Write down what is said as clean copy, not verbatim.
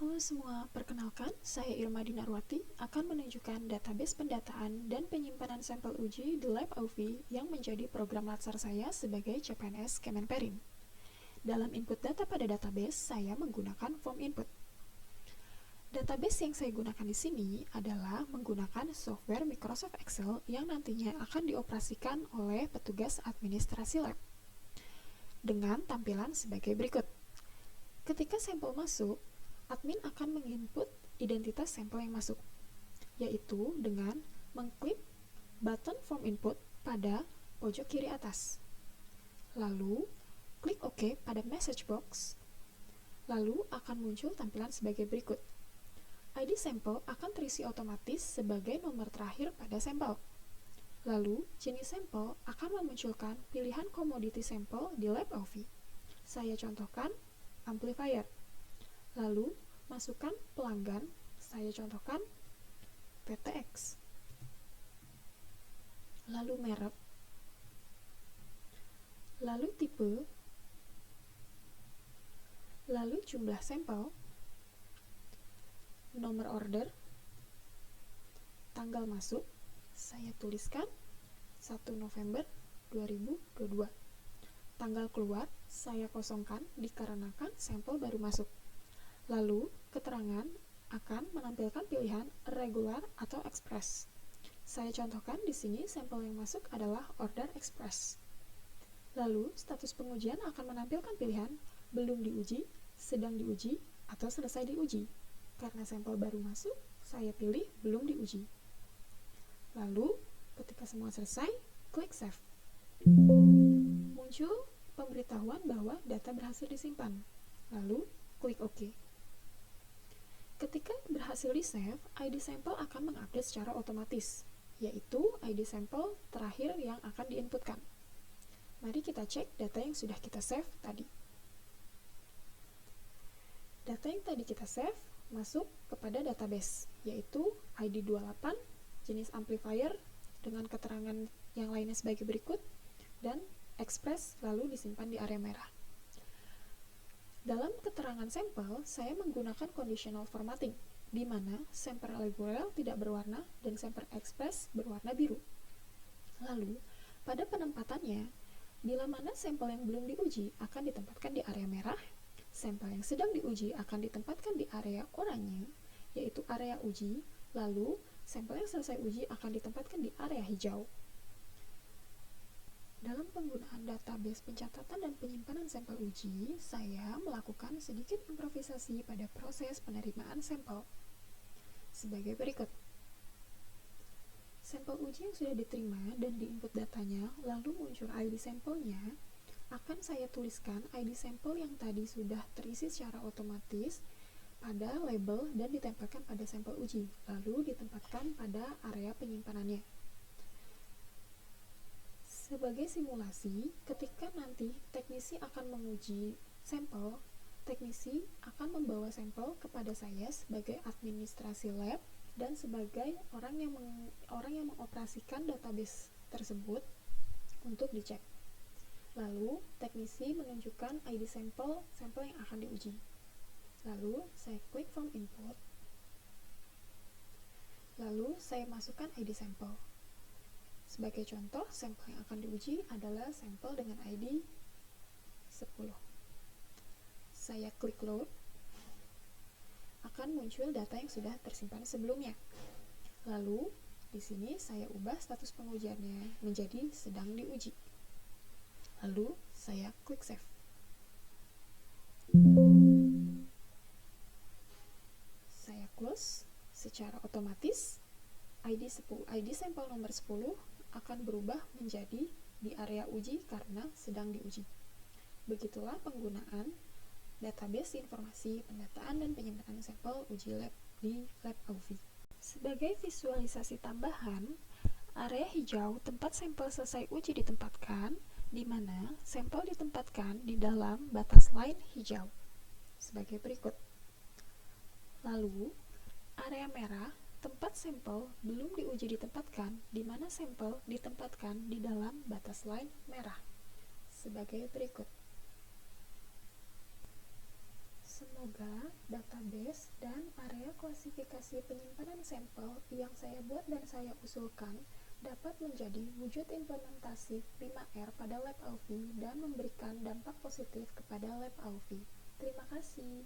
Halo semua, perkenalkan, saya Irma Dinarwati akan menunjukkan database pendataan dan penyimpanan sampel uji di Lab Aufi yang menjadi program latsar saya sebagai CPNS Kemenperin. Dalam input data pada database, saya menggunakan form input. Database yang saya gunakan di sini adalah menggunakan software Microsoft Excel yang nantinya akan dioperasikan oleh petugas administrasi lab. Dengan tampilan sebagai berikut. Ketika sampel masuk, admin akan menginput identitas sampel yang masuk, yaitu dengan mengklik button form input pada pojok kiri atas. Lalu, klik OK pada message box. Lalu akan muncul tampilan sebagai berikut. ID sampel akan terisi otomatis sebagai nomor terakhir pada sampel. Lalu, jenis sampel akan memunculkan pilihan komoditi sampel di Lab Aufi. Saya contohkan amplifier. Lalu, masukkan pelanggan, saya contohkan PTX. Lalu merek, lalu tipe, lalu jumlah sampel, nomor order, tanggal masuk, saya tuliskan 1 November 2022. Tanggal keluar, saya kosongkan dikarenakan sampel baru masuk. Lalu, keterangan akan menampilkan pilihan regular atau express. Saya contohkan di sini sampel yang masuk adalah order express. Lalu, status pengujian akan menampilkan pilihan belum diuji, sedang diuji, atau selesai diuji. Karena sampel baru masuk, saya pilih belum diuji. Lalu, ketika semua selesai, klik save. Muncul pemberitahuan bahwa data berhasil disimpan. Lalu, klik OK. Ketika berhasil di-save, ID sampel akan mengupdate secara otomatis, yaitu ID sampel terakhir yang akan diinputkan. Mari kita cek data yang sudah kita save tadi. Data yang tadi kita save masuk kepada database, yaitu ID 28, jenis amplifier, dengan keterangan yang lainnya sebagai berikut, dan express lalu disimpan di area merah. Dalam keterangan sampel, saya menggunakan conditional formatting, di mana sampel regular tidak berwarna dan sampel express berwarna biru. Lalu, pada penempatannya, bila mana sampel yang belum diuji akan ditempatkan di area merah, sampel yang sedang diuji akan ditempatkan di area oranye, yaitu area uji, lalu sampel yang selesai uji akan ditempatkan di area hijau. Dalam penggunaan database pencatatan dan penyimpanan sampel uji, saya melakukan sedikit improvisasi pada proses penerimaan sampel. Sebagai berikut. Sampel uji yang sudah diterima dan diinput datanya, lalu muncul ID sampelnya, akan saya tuliskan ID sampel yang tadi sudah terisi secara otomatis pada label dan ditempatkan pada sampel uji, lalu ditempatkan pada area penyimpanannya. Sebagai simulasi, ketika nanti teknisi akan menguji sampel, teknisi akan membawa sampel kepada saya sebagai administrasi lab dan sebagai orang yang mengoperasikan database tersebut untuk dicek. Lalu, teknisi menunjukkan ID sampel yang akan diuji. Lalu, saya klik form input. Lalu, saya masukkan ID sampel. Sebagai contoh, sampel yang akan diuji adalah sampel dengan ID 10. Saya klik load, akan muncul data yang sudah tersimpan sebelumnya. Lalu, di sini saya ubah status pengujiannya menjadi sedang diuji. Lalu, saya klik save. Saya close. Secara otomatis, ID sampel nomor 10 akan berubah menjadi di area uji karena sedang diuji. Begitulah penggunaan database informasi pendataan dan penyimpanan sampel uji lab di Lab Aufi. Sebagai visualisasi tambahan, area hijau tempat sampel selesai uji ditempatkan, di mana sampel ditempatkan di dalam batas line hijau. Sebagai berikut. Lalu, area merah tempat sampel belum diuji ditempatkan, di mana sampel ditempatkan di dalam batas line merah. Sebagai berikut. Semoga database dan area klasifikasi penyimpanan sampel yang saya buat dan saya usulkan dapat menjadi wujud implementasi 5R pada Lab Aufi dan memberikan dampak positif kepada Lab Aufi. Terima kasih.